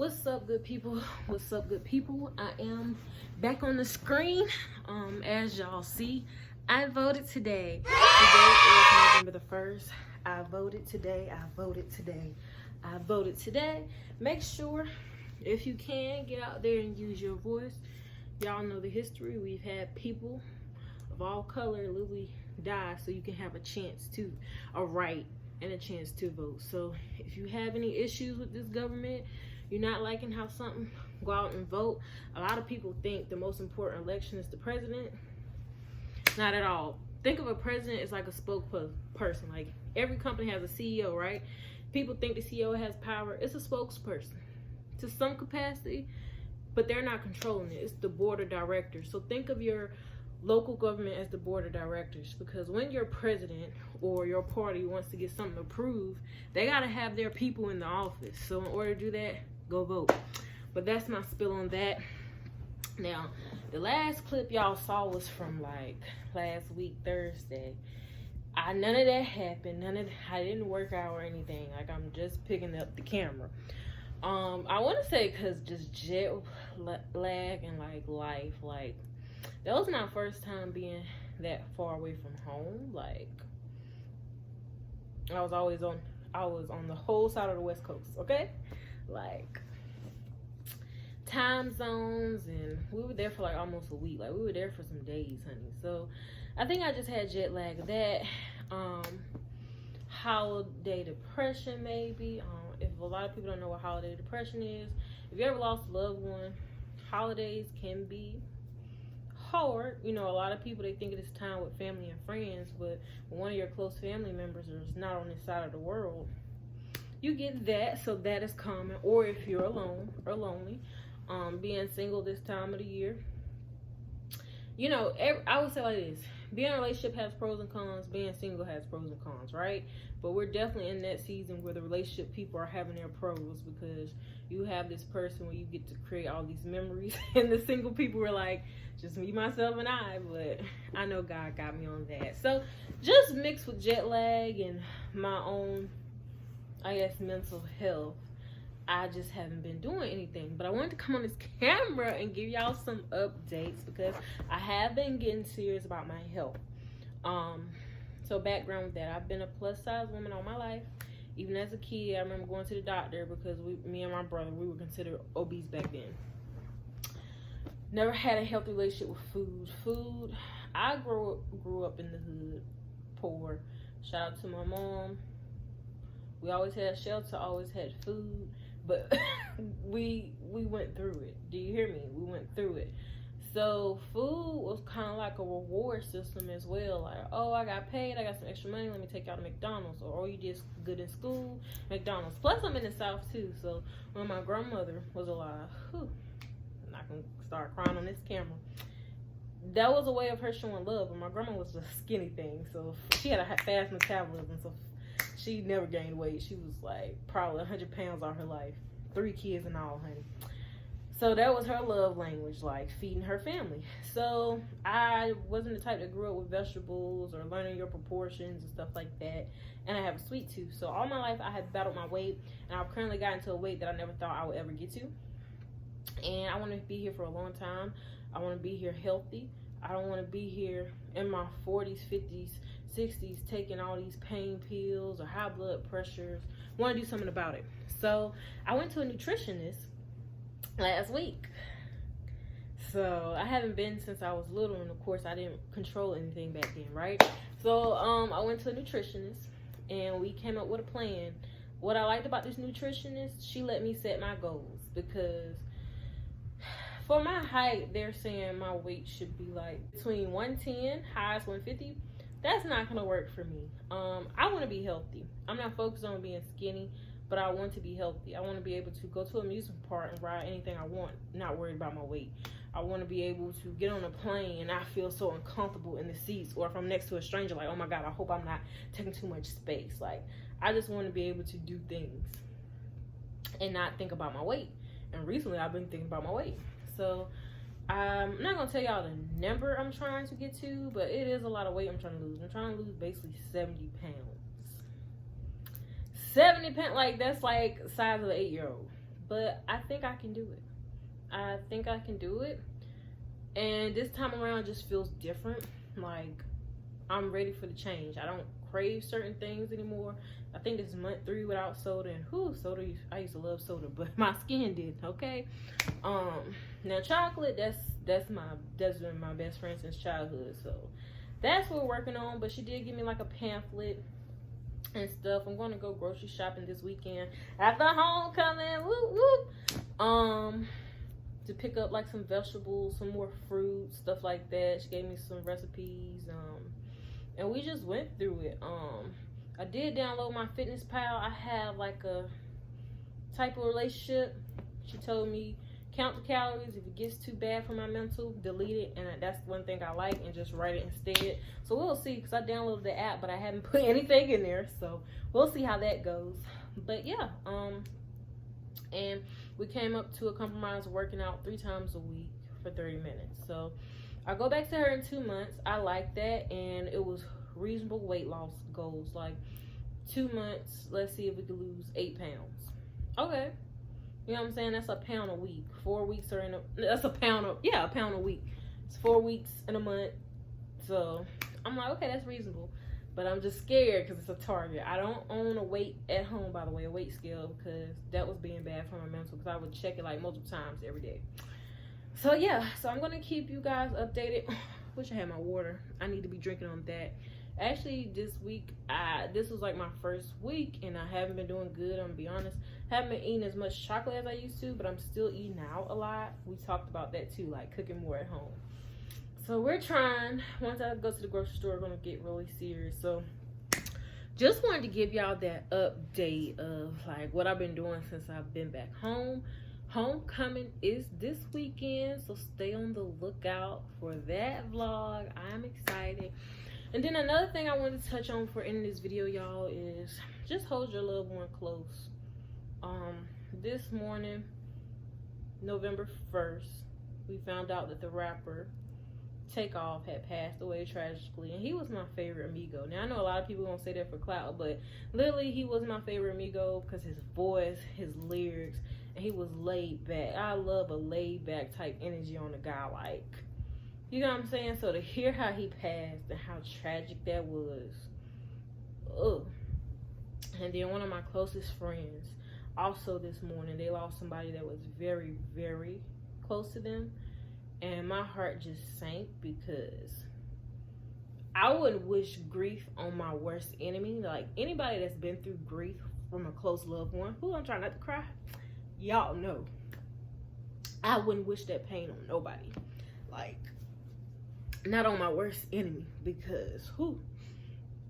What's up, good people? What's up, good people? I am back on the screen. As y'all see, I voted today. Today is November the 1st. I voted today. I voted today. Make sure, if you can, get out there and use your voice. Y'all know the history. We've had people of all color literally die so you can have a right and a chance to vote. So if you have any issues with this government, you're not liking how something, go out and vote. A lot of people think the most important election is the president. Not at all. Think of a president as like a spokesperson. Like every company has a CEO, right? People think the CEO has power. It's a spokesperson to some capacity, but they're not controlling it. It's the board of directors. So think of your local government as the board of directors, because when your president or your party wants to get something approved, they got to have their people in the office. So in order to do that, go vote. But that's my spill on that. Now, the last clip y'all saw was from like last week, Thursday. None of that happened. I didn't work out or anything. Like, I'm just picking up the camera. I want to say because just jet lag and like life, like that was my first time being that far away from home. Like, I was on the whole side of the West Coast, okay? Like, time zones, and we were there for like almost a week. Like, we were there for some days, honey. So I think I just had jet lag. That holiday depression, maybe. If a lot of people don't know what holiday depression is, if you ever lost a loved one, holidays can be hard. You know, a lot of people, they think it is time with family and friends, but when one of your close family members is not on this side of the world, you get that. So that is common. Or if you're alone or lonely, being single this time of the year, you know, I would say like this: being in a relationship has pros and cons, being single has pros and cons, right? But we're definitely in that season where the relationship people are having their pros, because you have this person where you get to create all these memories, and the single people were like, just me, myself, and I. But I know God got me on that. So just mixed with jet lag and my own, I guess, mental health, I just haven't been doing anything. But I wanted to come on this camera and give y'all some updates, because I have been getting serious about my health. So background with that, I've been a plus size woman all my life. Even as a kid, I remember going to the doctor because me and my brother, we were considered obese back then. Never had a healthy relationship with food. I grew up in the hood, poor. Shout out to my mom. We always had shelter, always had food, but we went through it. Do you hear me? We went through it. So food was kind of like a reward system as well. Like, oh, I got paid, I got some extra money, let me take y'all to McDonald's. Or, oh, you did good in school, McDonald's. Plus, I'm in the South too. So when my grandmother was alive, I'm not gonna start crying on this camera. That was a way of her showing love. And my grandma was a skinny thing, so she had a fast metabolism. So she never gained weight. She was like probably 100 pounds all her life. 3 kids and all, honey. So that was her love language, like feeding her family. So I wasn't the type that grew up with vegetables or learning your proportions and stuff like that. And I have a sweet tooth. So all my life I have battled my weight, and I've currently gotten to a weight that I never thought I would ever get to. And I want to be here for a long time. I want to be here healthy. I don't want to be here in my 40s, 50s, 60s taking all these pain pills or high blood pressures. I want to do something about it. So I went to a nutritionist last week. So I haven't been since I was little, and of course I didn't control anything back then, right? So I went to a nutritionist, and we came up with a plan. What I liked about this nutritionist, she let me set my goals, because for my height, they're saying my weight should be like between 110, highest 150. That's not gonna work for me. I want to be healthy. I'm not focused on being skinny, but I want to be healthy. I want to be able to go to an amusement park and ride anything I want, not worried about my weight. I want to be able to get on a plane and not feel so uncomfortable in the seats, or if I'm next to a stranger, like, oh my God, I hope I'm not taking too much space. Like, I just want to be able to do things and not think about my weight. And recently I've been thinking about my weight. So I'm not gonna tell y'all the number I'm trying to get to, but it is a lot of weight I'm trying to lose. I'm trying to lose basically 70 pounds. 70 pounds, like, that's like the size of an 8-year-old. but I think I can do it. I think I can do it. And this time around just feels different. Like, I'm ready for the change. I don't crave certain things anymore. I think this is month 3 without soda, and soda, I used to love soda, but my skin did, okay? Now chocolate, that's been my best friend since childhood, so that's what we're working on. But she did give me like a pamphlet and stuff. I'm going to go grocery shopping this weekend after homecoming, whoop whoop, to pick up like some vegetables, some more fruit, stuff like that. She gave me some recipes, and we just went through it. I did download my Fitness Pal. I have like a type of relationship. She told me count the calories. If it gets too bad for my mental, delete it. And that's one thing I like, and just write it instead. So we'll see, because I downloaded the app, but I haven't put anything in there. So we'll see how that goes. But yeah, and we came up to a compromise of working out 3 times a week for 30 minutes. So I go back to her in 2 months. I like that, and it was reasonable weight loss goals. Like 2 months, let's see if we could lose 8 pounds. Okay, you know what I'm saying? That's a pound a week. 4 weeks are that's a pound a week. It's 4 weeks in a month. So I'm like, okay, that's reasonable. But I'm just scared because it's a Target. I don't own a weight at home, by the way, a weight scale, because that was being bad for my mental, because I would check it like multiple times every day. So yeah, so I'm gonna keep you guys updated. Wish I had my water. I need to be drinking on that. Actually, this week, this was like my first week, and I haven't been doing good, I'm gonna be honest. Haven't been eating as much chocolate as I used to, but I'm still eating out a lot. We talked about that too, like cooking more at home. So we're trying. Once I go to the grocery store, we're gonna get really serious. So just wanted to give y'all that update of like what I've been doing since I've been back home. Homecoming is this weekend, so stay on the lookout for that vlog. I'm excited. And then another thing I wanted to touch on for ending this video, y'all, is just hold your loved one close. This morning, November 1st, we found out that the rapper Takeoff had passed away tragically, and he was my favorite amigo. Now I know a lot of people gonna say that for clout, but literally he was my favorite amigo because his voice, his lyrics, and he was laid back. I love a laid back type energy on a guy, like, you know what I'm saying? So to hear how he passed and how tragic that was, ugh. And then one of my closest friends, also this morning, they lost somebody that was very, very close to them. And my heart just sank, because I wouldn't wish grief on my worst enemy. Like, anybody that's been through grief from a close loved one, who I'm trying not to cry, y'all know, I wouldn't wish that pain on nobody. Like, not on my worst enemy, because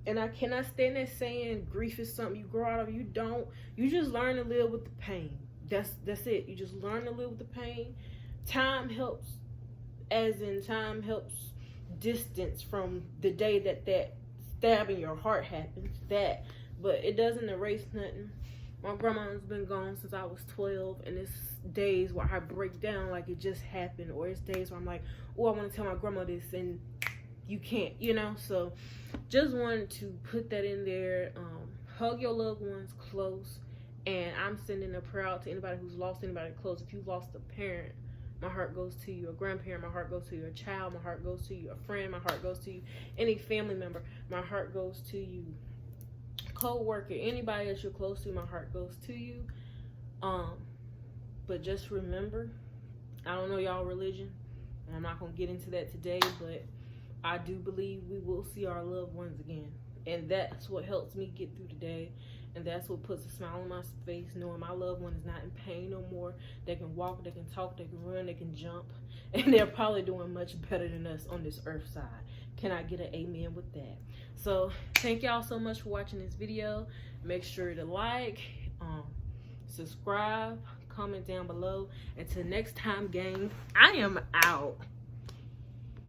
and I cannot stand there saying grief is something you grow out of. You don't. You just learn to live with the pain. That's it. You just learn to live with the pain. Time helps, as in time helps distance from the day that stab in your heart happens. But it doesn't erase nothing. My grandma's been gone since I was 12, and it's days where I break down like it just happened, or it's days where I'm like, oh, I want to tell my grandma this, and you can't, you know? So just wanted to put that in there. Hug your loved ones close, and I'm sending a prayer out to anybody who's lost anybody close. If you've lost a parent, my heart goes to you. A grandparent, my heart goes to you. A child, my heart goes to you. A friend, my heart goes to you. Any family member, my heart goes to you. Co-worker, anybody that you're close to, my heart goes to you. But just remember, I don't know y'all religion, and I'm not gonna get into that today, but I do believe we will see our loved ones again, and that's what helps me get through the day. And that's what puts a smile on my face, knowing my loved one is not in pain no more. They can walk, they can talk, they can run, they can jump. And they're probably doing much better than us on this earth side. Can I get an amen with that? So, thank y'all so much for watching this video. Make sure to like, subscribe, comment down below. Until next time, gang, I am out.